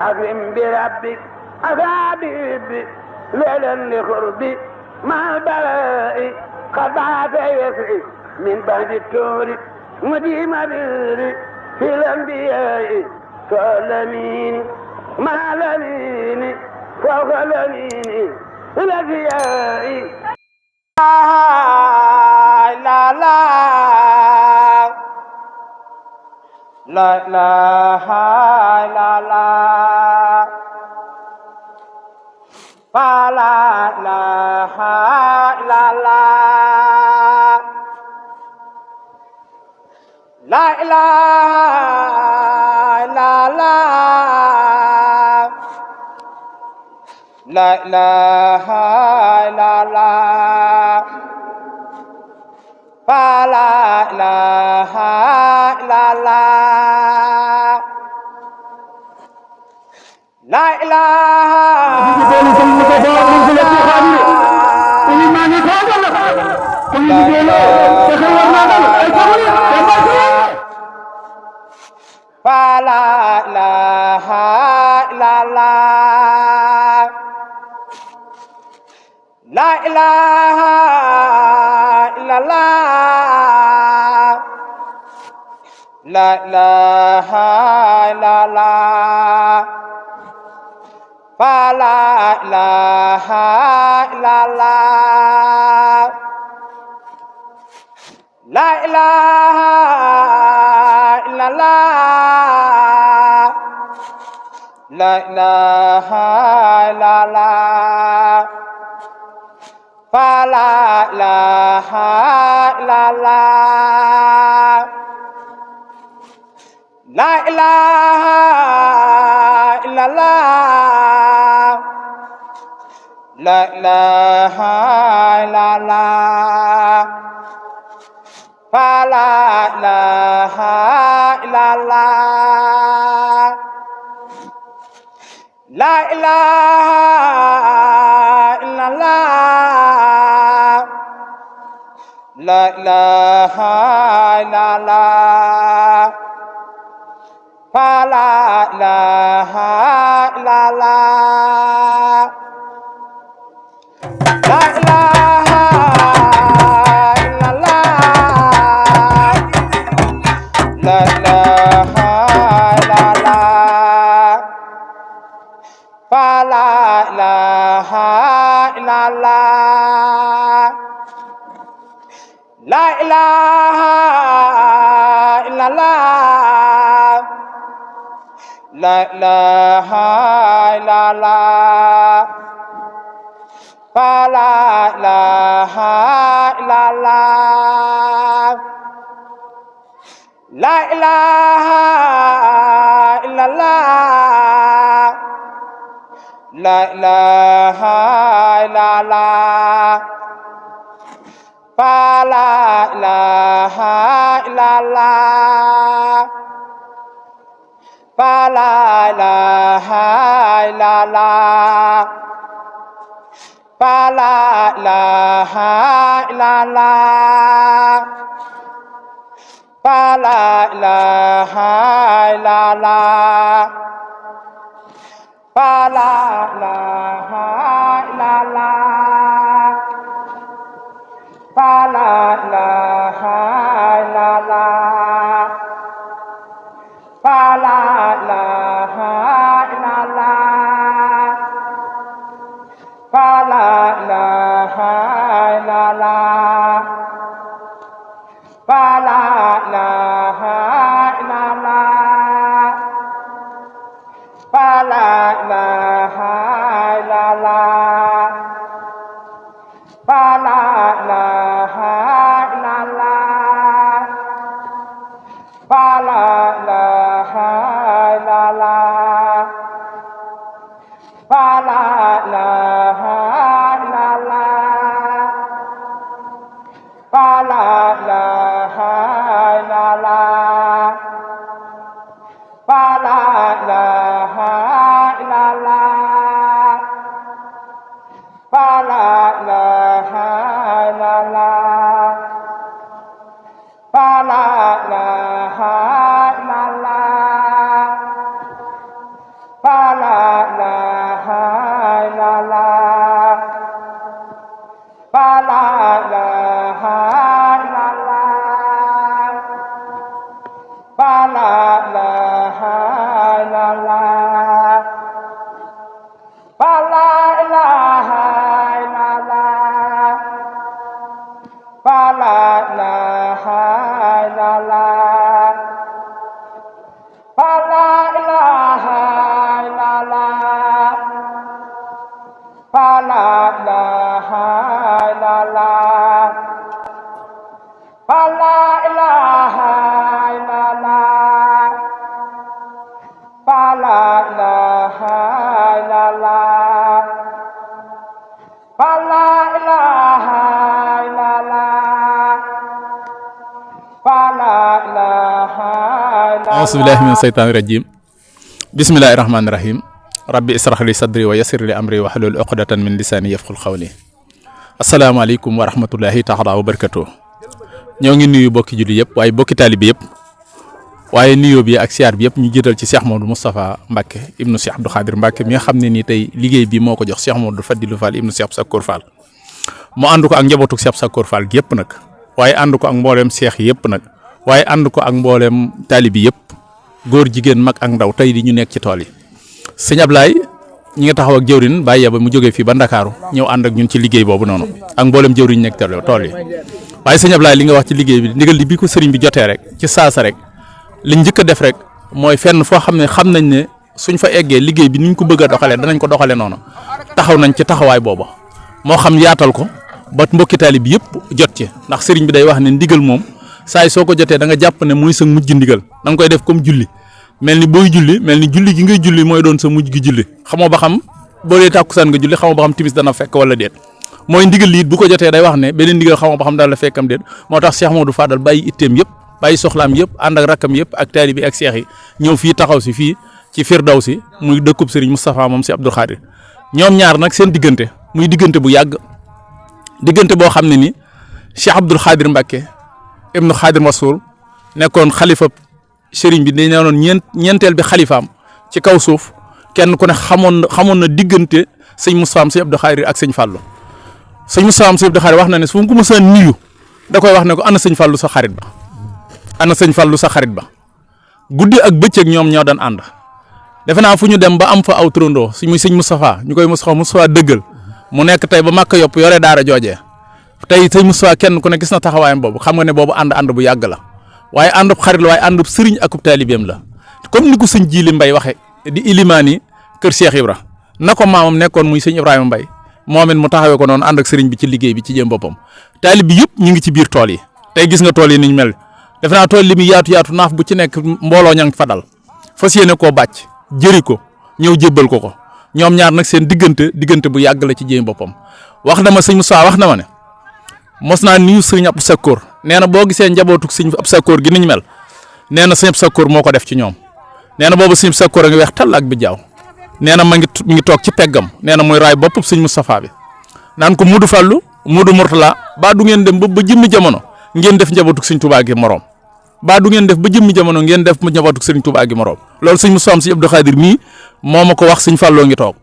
أكرم بربك أصابي ليلا لقربي مع البلاء قد بعث يسري من بعد التور مديم بيري في الأنبياء فالأمين مع الأمين فوق الأمين الأنبياء لا لا لا لا لا لا fa la ilaha illallah la ilaha illallah la ilaha illallah fa la ilaha illallah la ilaha fa la ilaha illallah la ilaha illallah la ilaha illallah fa la ilaha illallah la ilaha illallah la ilaha illallah fa la ilaha illallah la ilaha illallah la ilaha illallah fa la ilaha illallah la ilaha illallah la ilaha illallah fa la ilaha illallah la ilaha illallah la ilaha illallah fa la ilaha illallah la ilaha illallah la ilaha illallah fa la ilaha illallah la ilaha illallah la ilaha illallah fa la ilaha illallah fa la ilaha illallah fa la ilaha illallah fa la ilaha illallah fa la ilaha illallah fa la ilaha illallah fa la ilaha illallah fa la ilaha illallah fa la ilaha illallah fa la ilaha illallah fa la ilaha illallah fa la ilaha illallah fa la ilaha illallah fa la ilaha illallah fa la ilaha illallah fa la ilaha illallah fa la ilaha illallah fa A'uuzubillahi mina shaytaani rajiim. Bismillahi rahmaani rahiim. Rabbi israh li sadri wa yassir li amri wa hlul uqdatan min lisaani yafqahu qawli. Asalaamaaleykum wa rahmatullahi taala wa barakatuh. ñoo ngi nuyu bokki julli yëpp waaye bokki taalibi yëpp waaye nuyoo bi ak siyaar bi yëpp ñu jiital ci Cheikh Mamadou Moustapha Mbacke ibnu Cheikh Abdou Khadir Mbacke mi nga xam ne nii tey liggéey bi moo ko jox Cheikh Mamadou Fadilou Fall ibnu Cheikh Sakkour Fall mu ànd ko ak njabootu Cheikh Sakkour Fall gi yëpp nag waaye ànd ko ak mbooleem Cheikh yëpp nag waaye ànd ko ak mbooleem taalibi yëpp góor jigéen mag ak ndaw tey di ñu nekk ci tool yi sëñ Ablaye ñi nga taxaw ak jëwrin bàyyi ba mu jógee fii ba Ndakaaru ñëw ànd ak ñun ci liggéey boobu noonu ak mbooleem jëwriñ nekk tool yi waaye sëñ Ablaye li nga wax ci liggéey bi ndigal li bi ko sëriñ bi jotee rek ci saasa rek li njëkk a def rek mooy fenn foo xam ne xam nañ ne suñ fa eggee liggéey bi niñ ko bëgg a doxalee danañ ko doxalee noonu taxaw nañ ci taxawaay booba moo xam yaatal ko ba mbokki taalibe bi yëpp jot ci ndax sëriñ bi day wax ne ndigal moom saay soo ko jotee da nga jàpp ne muy sa mujj ndigal da nga koy def comme julli mel ni booy julli mel ni julli gi ngay julli mooy doon sa mujj gi julli xamoo ba xam boo dee tàkkusaan nga julli xamoo ba xam timis dana fekk wala déet mooy ndigal liit bu ko jotee day wax ne beneen ndigal xamoo ba xam daal la fekkam déet moo tax Cheikh Modou Fadal bàyyi itteem yëpp bàyyi soxlaam yëpp ànd ak rakkam yëpp ak taalibe bi ak seex yi ñëw fii taxaw si fii ci Firdawsi muy dëkkub Serigne Moustapha moom si Abdou Khadir ñoom ñaar nag seen diggante muy diggante bu yàgg diggante boo xam ne ni Cheikh Abdou Khadir Mbacke ibnu Khadir Rasoul nekkoon xalifa Serigne bi dañ ne ñeenteel bi xalifaam ci kaw suuf kenn ku ne xamoon na diggante sëñ Moustapha si Abdou Khadir ak sëñ Fallou sëñ Moustapha si Abdou Khadir wax na ne su ma ko mësaan nuyu da koy wax ne ko ana sëñ Fallou sa xarit ba ana sëñ Fallou sa xarit ba guddi ak bëccëg ñoom ñoo daan ànd defe naa fu ñu dem ba am fa aw turandoo muy sëñ Moustapha ñu koy Moustapha dëggal mu nekk tey ba Makka yopp yore daara joojee tey sëñ Moustapha kenn ku ne gis na taxawaayam boobu xam nga ne boobu ànd bu yàgg la waaye àndub xarit la waaye àndub sëriñ akub taalibeem la comme ni ko sëñ Jili Mbay waxe di ilimaani kër Cheikh Ibra na ko maamam nekkoon muy sëñ Ibrahima Mbay moom it mu taxawee ko noonu ànd ak sëriñ bi ci liggéey bi ci jëm boppam taalib bi yëpp ñu ngi ci biir tool yi tey gis nga tool yi niñ mel defe naa tool li muy yaatu naaf bu ci nekk mbooloo ña ngi fa dal fas yéene koo bàcc jëri ko ñëw jébbal ko ñoom ñaar nag seen diggante bu yàgg la ci jëm boppam wax na ma sëñ Moussa wax na ma ne mos naa nuyu sëñ Abdou Sakkour nee na boo gisee njabootuk sëñ Abdou Sakkour gi niñ mel nee na sëñ Abdou Sakkour moo ko def ci ñoom nee na boobu sëñ Abdou Sakkour a ngi weex tàll ak bi jaaw nee na mi ngi toog ci peggam nee na muy raay boppub sëñ Moustapha bi naan ko Modou Fallou Modou Mourtala baa du ngeen dem ba jëmmi jamono ngeen def njabootuk sëñ Touba gi moroom baa du ngeen def ba jëmmi jamono ngeen def njabootuk sëñ Touba gi moroom loolu sëñ Moustapha si Abdou Khadir mii moo ma ko wax sëñ Fallou ngi toog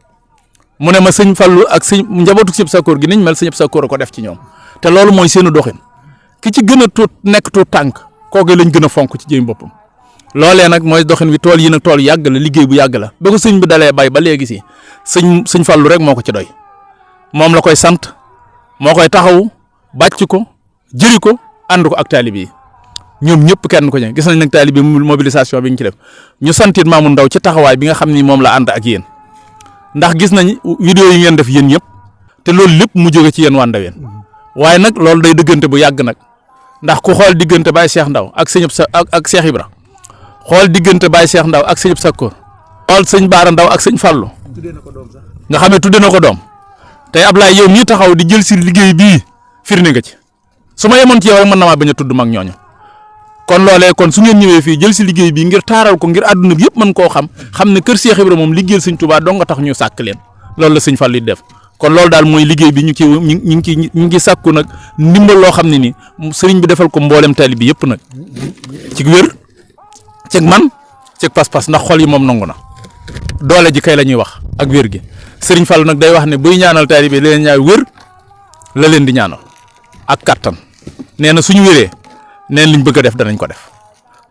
mu ne ma sëñ Fallou ak sëñ njabootuk sëñ Abdou Sakkour gi niñ mel sëñ Abdou Sakkour a ko def ci ñoom te loolu mooy seenu doxin ki ci gën a nekk tuut tànk kooku lañ gën a fonk ci jëm boppam loolee nag mooy doxin wi tool yi nag tool yàgg la liggéey bu yàgg la ba ko sëñ bi dalee bay ba léegi si sëñ Fallou rek moo ko ci doy moom la koy sant moo koy taxawu bàcc ko jëri ko ànd ko ak taalibe yi ñoom ñëpp kenn ko ñu gis nañ nag taalibe mobilisation bi ñu ci def ñu santit Mamour Ndaw ci taxawaay bi nga xam ni moom la ànd ak yéen ndax gis nañ vidéo yi ngeen def yéen ñëpp te loolu lépp mu jóge ci yéen waa Ndaween waaye nag loolu day diggante bu yàgg nag ndax ku xool diggante Baye Cheikh Ndaw ak sëñ ak Cheikh Ibra xool diggante Baye Cheikh Ndaw ak sëñ Sakkour xool sëñ Baara Ndaw ak sëñ Fallou nga xam ne tudde na ko doom tey Ablaye yow mii taxaw di jël si liggéey bii firnde nga ci su ma yemoon ci yow rek mën na maa bañ a tudd mag ñooñu kon loolee kon su ngeen ñëwee fii jël si liggéey bii ngir taaral ko ngir àdduna bi yëpp mën koo xam ne kër Cheikh Ibra moom liggéeyal sëñ Touba dong nga tax ñu sàkk leen loolu la sëñ Fallou def kon loolu daal mooy liggéey bi ñu ngi sàkku nag ndimbal loo xam ne ni sëriñ bi defal ko mboolem taalibe bi yëpp nag ci wér ceeg man ceeg pas-pas ndax xol yi moom nangu na doole ji kay la ñuy wax ak wér gi Serigne Fall nag day wax ne buy ñaanal taalibe leen ñaar wér la leen di ñaanal ak kattan nee na suñu wéree neen liñ bëgg a def danañ ko def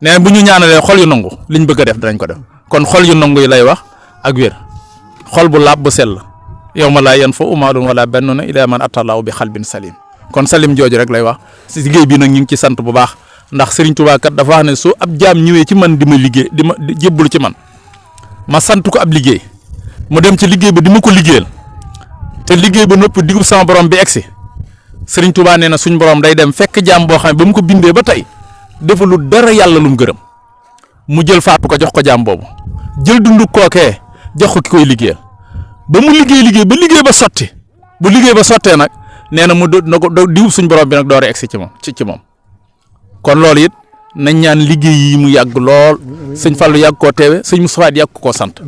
nee na bu ñu ñaanalee xol yu nangu liñ bëgg a def danañ ko def kon xol yu nangu yi lay wax ak wér xol bu laab bu sell yawma laa yanfa'u maalun wala banuuna illaa man ataa Allaaha bi qalbin salim kon salim jooju rek lay wax si liggéey bi nag ñu ngi ci sant bu baax ndax Serigne Touba kat dafa wax ne su ab jaam ñëwee ci man di ma liggéey di ma jébbalu ci man ma sant ko ab liggéey mu dem ci liggéey ba di ma ko liggéeyal te liggéey ba noppi digub sama borom bi egsi Serigne Touba nee na suñ borom day dem fekk jaam boo xam ne ba mu ko bindee ba tey defalul dara yàlla lu mu gërëm mu jël faatu ko jox ko jaam boobu jël dundu kookee jox ko ki koy liggéeyal ba mu liggéey ba liggéey ba sotti bu liggéey ba sottee nag nee na mu diwub suñ borom bi nag door a egsi ci moom ci moom kon loolu it nañ ñaan liggéey yi mu yàgg lool sëñ Fallou yàgg koo teewe sëñ Moustapha yàgg koo sant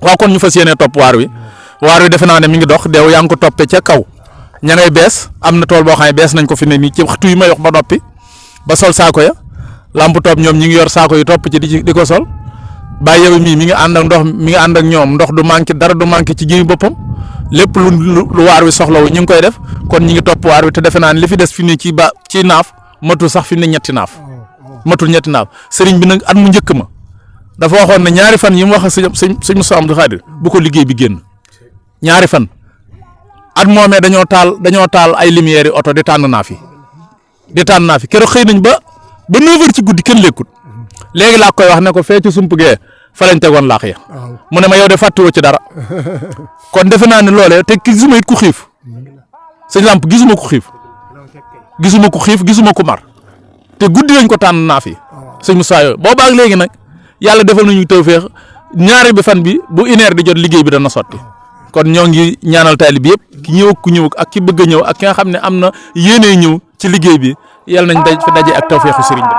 waaw kon ñu fas yéenee topp waar wi defe naa ne mi ngi dox deew yaa ngi ko toppee ca kaw ña ngay bees am na tool boo xam ne bees nañ ko fi ne nii ci waxtu yi may wax ba noppi ba sol saako ya lamp topp ñoom ñi ngi yor saako yi topp ci di ko sol bàyyi yow mii mi ngi ànd ak ndox mi ngi ànd ak ñoom ndox du manqué dara du manqué ci jëmi boppam lépp lu waar wi soxlawu ñu ngi koy def kon ñi ngi topp waar wi te defe naa ne li fi des fi ne ci naaf matul sax fi ne ñetti naaf sëriñ bi nag at mu njëkk ma dafa waxoon ne ñaari fan yi mu wax ak sëñ Moussa Abdou Khadir bu ko liggéey bi génn ñaari fan at moomee dañoo taal ay lumières yi oto di tànn naaf yi keroog xëy nañ ba 9h ci guddi kenn lekkut léegi laa koy wax ne ko fee ci sump gee fa lañ tegoon laax ya mu ne ma yow de fàttuwoo ci dara kon defe naa ne loolee te gisuma it ku xiif sëñ Lamp gisuma ku xiif gisuma ku mar te guddi lañ ko tànn naaf yi sëñ Moussa yooyu boobaag léegi nag yàlla defal nañu tawfeex ñaari bi fan bi bu une heure di jot liggéey bi dana sotti kon ñoo ngi ñaanal taalibe bi yëpp ki ñëw ak ku ñëw ak ki bëgg a ñëw ak ki nga xam ne am na yéenee ñëw ci liggéey bi yàlla nañ fi daje ak tawfeexu sëriñ bi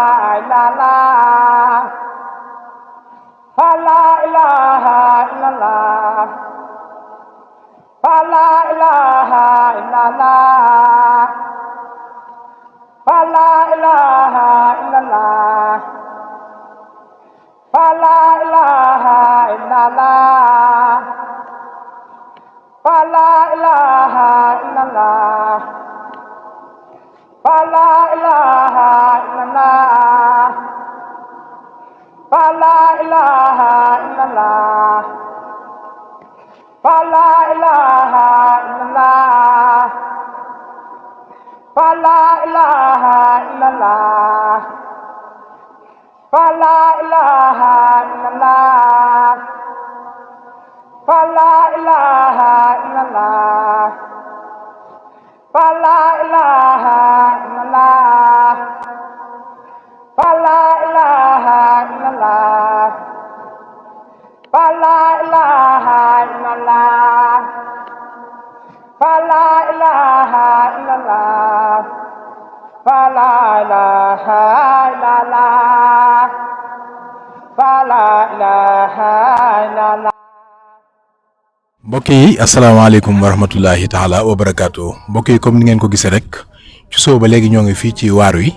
mbokk yi asalaamaaleykum wa rahmatullahi taala wa barakaatu mbokk yi comme ni ngeen ko gisee rek ci soo ba léegi ñoo ngi fii ci waar wi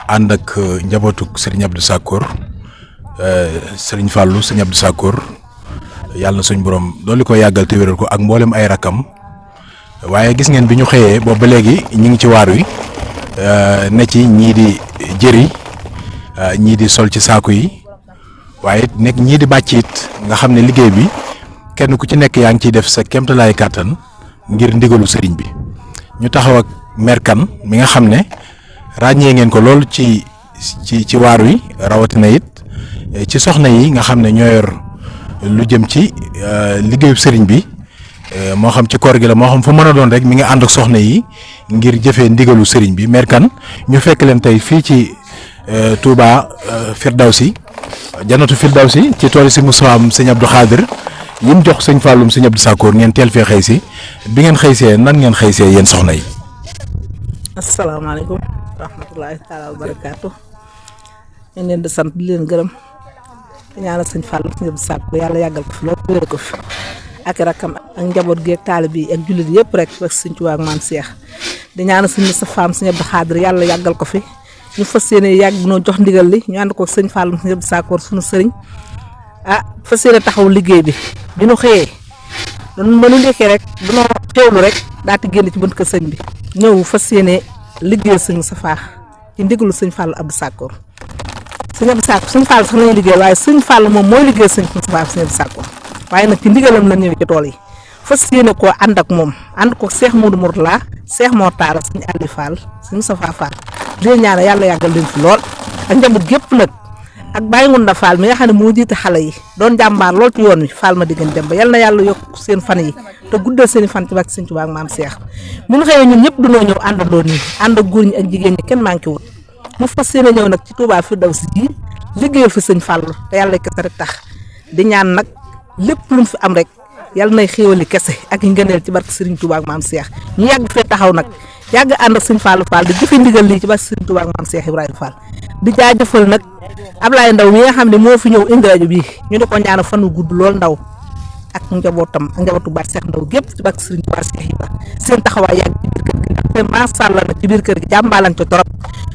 ànd ak njabootuk Serigne Abdou Sakor Serigne Fallou Serigne Abdou Sakor yàlla na suñ borom dooli ko yàggal te wéral ko ak mboolem ay rakam waaye gis ngeen bi ñu xëyee boobu ba léegi ñu ngi ci waar wi ne ci ñii di jëri ñii di sol ci saako yi waaye nekk ñii di bàcc it nga xam ne liggéey bi kenn ku ci nekk yaa ngi ciy def sa kéemtalaay kàttan ngir ndigalu sëriñ bi ñu taxaw ak merkan mi nga xam ne ràññee ngeen ko lool ci waar wi rawatina it ci soxna yi nga xam ne ñoo yor lu jëm ci liggéeyu sëriñ bi moo xam ci koor gi la moo xam fu mën a doon rek mi nga ànd ak soxna yi ngir jëfee ndigalu sëriñ bi merkan ñu fekk leen tey fii ci Touba Firdawsi Jannatu Firdawsi ci tool si Moussa sëñ Abdou Khadir yim jox sëñ Falloum sëñ Abdou Sakor ngeen teel fee xëy si bi ngeen xëy see nan ngeen xëy see yéen soxna yi. asalaamaaleykum rahmatullahi taala wa barakaatu ñu leen di sant di leen gërëm di ñaanal sëñ Falloum sëñ Abdou Sakor yàlla yàggal ko fi loolu wér ko fi ak rakam ak njaboot gi ak taalib yi ak jullit yëpp rek ak sëñ Tuubaa ak maam Cheikh di ñaanal sëñ Moustapha sëñ Abdou Khadir yàlla yàggal ko fi ñu fas yéene yàgg bu noo jox ndigal li ñu ànd ko sëñ Falloum sëñ Abdou Sakor sunu sëriñ fas yéene taxaw liggéey bi bi nu xëyee dañu mënu ndekkee rek dunoo xewlu rek daati génn ci bunt kër sëñ bi ñëw fas yéene liggéeyal sëñ Safaa ci ndigalu sëñ Fallou Abdou Sakkour sëñ Abdou Sakkour sëñ Fallou sax lañuy liggéey waaye sëñ Fallou moom mooy liggéeyal sëñ Safaa sëñ Abdou Sakkour waaye nag ci ndigalam la ñëwee ci tool yi fas yéene koo ànd ak moom ànd ko Cheikh Modou Mourtala Cheikh Mor Talla sëñ Aliou Fall sëñ Safaa Fall di leen ñaanal yàlla yàggal leen fi lool ak njaboot gépp nag ak Baye Ngunda Fall mi nga xam ne moo jiite xale yi doon jàmbaar lool ci yoon wi Fall ma diggante dem ba yal na yàlla yokk seen fan yi te guddal seen i fan ci bàkk sëñ Tuubaa ak maam Cheikh bu ñu xëyee ñun ñëpp dunoo ñëw àndandoo nii ànd ak góor ñi ak jigéen ñi kenn manqué wut mu fas yéene ñëw nag ci Touba Firdawsi ji liggéeyal fi sëñ Fall te yàlla kese rek tax di ñaan nag lépp lu mu fi am rek yàlla nay xéewali kese ak yi ngëneel ci barke Serigne Touba ak maam Cheikh ñu yàgg fee taxaw nag yàgg ànd ak sëñ Fall Fall di jëfe ndigal lii ci barke Serigne Touba ak maam Cheikh Ibrahima Fall di jaajëfal nag Ablaye Ndaw mi nga xam ne moo fi ñëw indi rajo bii ñu di ko ñaanal fan wu gudd lool Ndaw ak njabootam ak njabootu Baay Cheikh Ndaw gépp ci barke Serigne Touba Cheikh Ibrahima seen taxawaay yàgg ci biir kër gi ndax te macha Allah nag ci biir kër gi jàmbaalan ci torop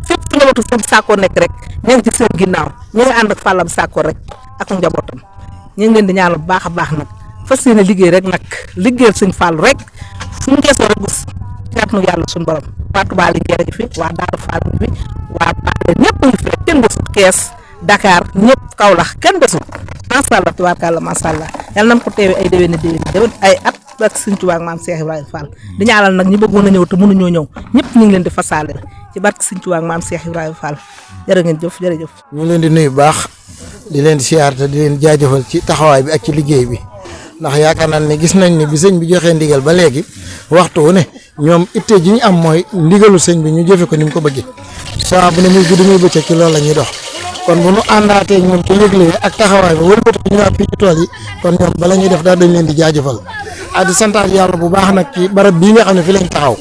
fépp fu njabootu sëñ Sakkoor nekk rek ñu ngi ci seen ginnaaw ñu ngi ànd ak Fallam Sakkoor rek ak njabootam ñu ngi leen di ñaanal bu baax a baax nag fas yéene liggéey rek nag liggéeyal sëñ Fall rek fu ñu geesoo rek gis kàttanu yàlla suñu borom waa Touba Linguère gi fi waa Daaru Fall gi fi waa Paale ñëpp ngi fi rek kenn desul Kees Dakar ñëpp Kaolack kenn desul macha allah tubaarkàlla macha allah yàlla nañ ko teewee ay déwén ay at ak sëñ Tuubaa ak maam Cheikh Ibrahima Fall di ñaanal nag ñi bëggoon a ñëw te mënuñoo ñëw ñëpp ñu ngi leen di fasaale ci barke sëñ Tuubaa ak maam Cheikh Ibrahima Fall jërë ngeen jëf jërëjëf. ñu leen di nuyu baax di leen siyaar te di leen jaajëfal ci taxawaay bi ak ci liggéey bi ndax yaakaar naa ne gis nañ ni bi sëñ bi joxee ndigal ba léegi waxtu wu ne ñoom itte ji ñu am mooy ndigalu sëñ bi ñu jëfe ko ni mu ko bëggee saa bu ne muy guddi muy bëccëg ci loolu la ñuy dox kon bu nu àndaatee ñoom ci yëgle ak taxawaay ba wëlbati ñu ñëwaat fii ci tool yi kon ñoom bala ñuy def daal dañ leen di jaajëfal di santaat yàlla bu baax nag ci barab bii nga xam ne fi lañ taxaw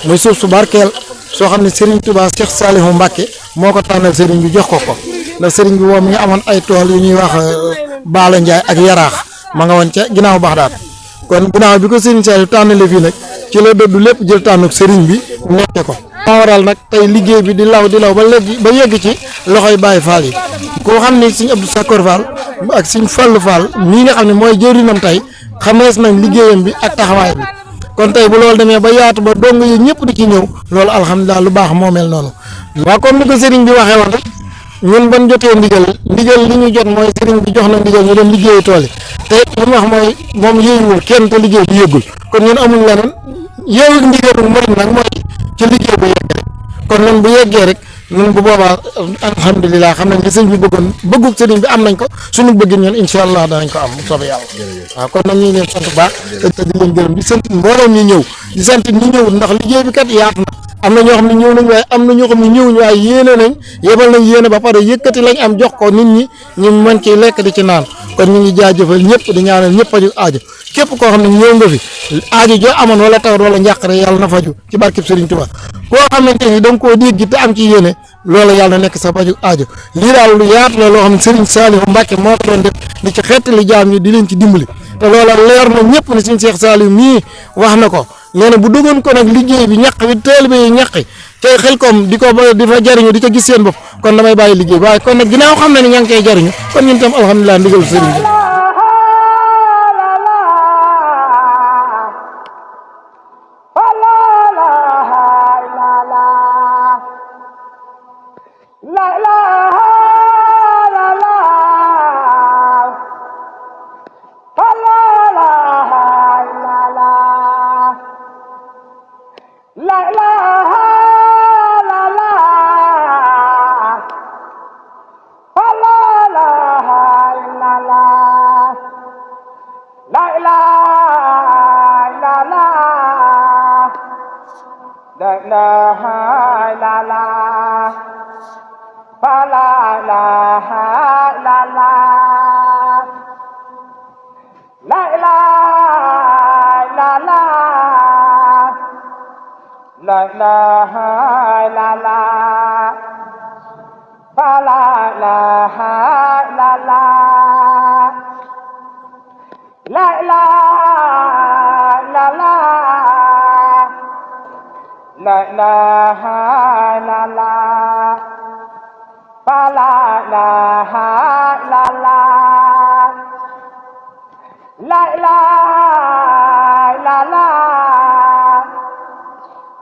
muy suuf su barkeel soo xam ne Serigne Touba Cheikh Saliou Mbacké moo ko tànnal Serigne bi jox ko ndax Serigne bi moom mi nga amoon ay tool yu ñuy wax Baala Ndiaye ak Yaraax ma nga woon ca ginnaaw Baxdaad kon ginnaaw bi ko Serigne Saliou tànnalee fii nag ci la dëddu lépp jël tànnuk Serigne bi nekke ko moo waral nag tey liggéey bi di law ba léegi ba yegg ci loxoy Baye Fall yi koo xam ne Serigne Abdou Sakkour Fall ak Serigne Fallou Fall mii nga xam ne mooy jëriñam tey xamees nañ liggéeyam bi ak taxawaay bi kon tey bu loolu demee ba yaatu ba dong yi ñëpp di ci ñëw loolu alhamdulilah lu baax moo mel noonu waaw comme ni ko Serigne bi waxee woon rek ñun ban jotee ndigal li ñu jot mooy Serigne bi jox na ndigal ñu dem liggéeyu tool yi te li mu wax mooy moom yéeyiwul kenn te liggéey bi yëggul kon ñun amuñ leneen yeewu ndigalu murid nag mooy ci liggéey bu yegg rek kon ñun bu yeggee rek ñun bu boobaa alhamdulilah xam nañ li sëñ bi bëggoon bëggug sëriñ bi am nañ ko suñu bëgg ñun incha allah danañ ko am bu soobee yàlla waaw kon nag ñu ngi leen sant bu baax te di leen gërëm di sant mbooloo ñi ñëw di sant ñi ñëwut ndax liggéey bi kat yaatu na am na ñoo xam ne ñëw nañ waaye am na ñoo xam ne ñëwuñ waaye yéene nañ yebal nañ yéene ba pare yëkkati lañ am jox ko nit ñi ñu mën ci lekk di ci naan kon ñu ngi jaajëfal ñëpp di ñaanal ñëpp faju aajo képp koo xam ne ñëw nga fi aajo joo amoon wala tawat wala njàqare yàlla na faju ci barkeb Serigne Touba koo xamante ni da nga koo dégg te am ci yéene loolu yàlla na nekk sa faju aajo lii daal lu yaatu la loo xam ne Serigne Saliou Mbacké moo ko doon def di ci xeetali jaam ñi di leen ci dimbali te loola leer na ñëpp ne Serigne Cheikh Saliou mii wax na ko nee na bu duggoon ko nag liggéey bi ñaq bi taalibe yi ñaqi te xel koom di fa jariñu di ca gis seen bopp kon damay bàyyi liggéey waaye kon nag ginnaaw xam na ni ña ngi koy jariñu kon ñun tam alhamdulilah ndigal Serigne bi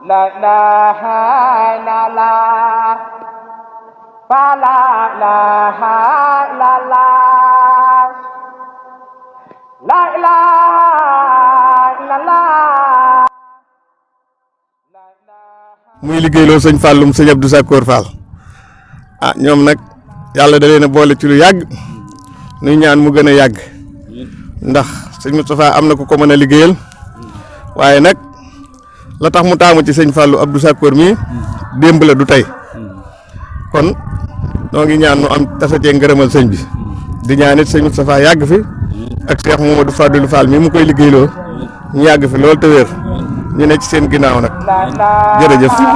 la ilaha illallah fa la ilaha illallah la ilaha illallah. muy liggéeyloo sëñ Falloum sëñ Abdou Sakor Fall ah ñoom nag yàlla da leen a boole ci lu yàgg nuy ñaan mu gën a yàgg ndax sëñ Moustapha am na ku ko mën a liggéeyal waaye nag la tax mu taamu ci sëñ Fallou Abdou Sakor mi démb la du tey kon noo ngi ñaan nu am tasatee ngërëmal sëñ bi di ñaan it sëñ Moustapha yàgg fi ak Cheikh Mamadou Fadilou Fall mi mu koy liggéeyloo ñu yàgg fi lool te wér ñu ne ci seen ginnaaw nag jërëjëf. La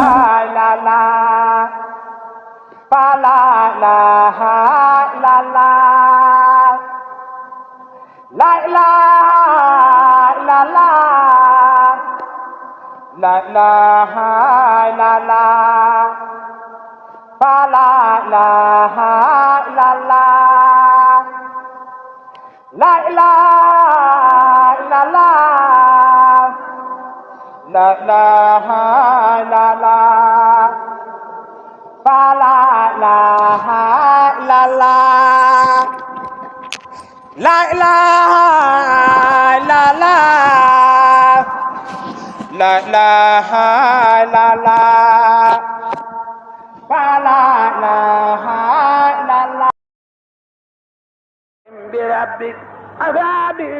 ilaha illallah fa la ilaha illallah la ilaha illallah la ilaha illallah fa la ilaha illallah la ilaha illallah la ilaha illallah fa la ilaha illallah. بربك أغابي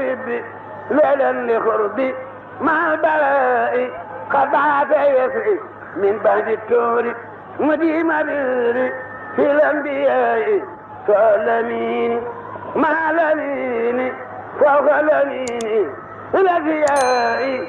ليلا لقربي مع البلاء قطعت يسري من بعد التور مديم بيري في الأنبياء فالأمين مع الأمين فوق الأمين الأنبياء